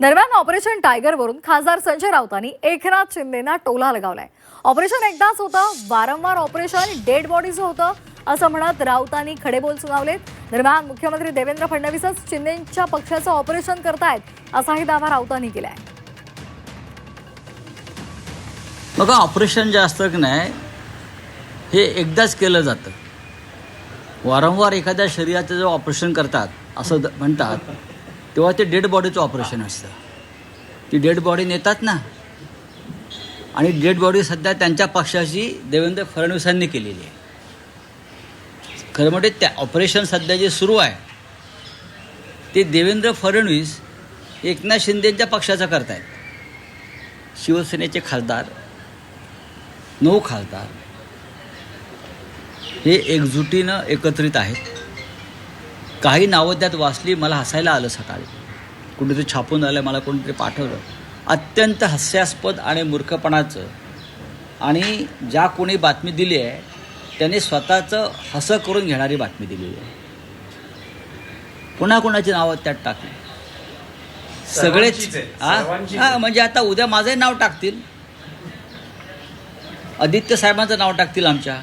दरम्यान ऑपरेशन टायगरवरून खासदार संजय राऊतांनी एकनाथ शिंदेंना टोला लगावलाय. ऑपरेशन एकदाच होतं, वारंवार ऑपरेशन डेड बॉडीचं होतं असं म्हणत राऊतांनी खडेबोल सुनावलेत. दरम्यान मुख्यमंत्री देवेंद्र फडणवीसच शिंदेंच्या पक्षाचं ऑपरेशन करतायत असाही दावा राऊतांनी केलाय. बघा, ऑपरेशन जे असतं की नाही हे एकदाच केलं जातं. वारंवार एखाद्या शरीराचं जे ऑपरेशन करतात असं म्हणतात तेव्हा ते डेड बॉडीचं ऑपरेशन असतं. ती डेड बॉडी नेतात ना, आणि डेड बॉडी सध्या त्यांच्या पक्षाची देवेंद्र फडणवीसांनी केलेली आहे. खरं म्हणजे त्या ऑपरेशन सध्या जे सुरू आहे ते देवेंद्र फडणवीस एकनाथ शिंदेंच्या पक्षाचं करतायत. शिवसेनेचे खासदार 9 खासदार हे एकजुटीनं एकत्रित आहेत. काही नावं त्यात वाचली, मला हसायला आलं. सकाळी कुठेतरी छापून आलं, मला कोणीतरी पाठवलं. अत्यंत हास्यास्पद आणि मूर्खपणाचं, आणि ज्या कोणी बातमी दिली आहे त्याने स्वतःचं हसं करून घेणारी बातमी दिलेली आहे. कोणाकोणाची नावं त्यात टाकली सगळेच. म्हणजे आता उद्या माझंही नाव टाकतील, आदित्य साहेबांचं नाव टाकतील आमच्या.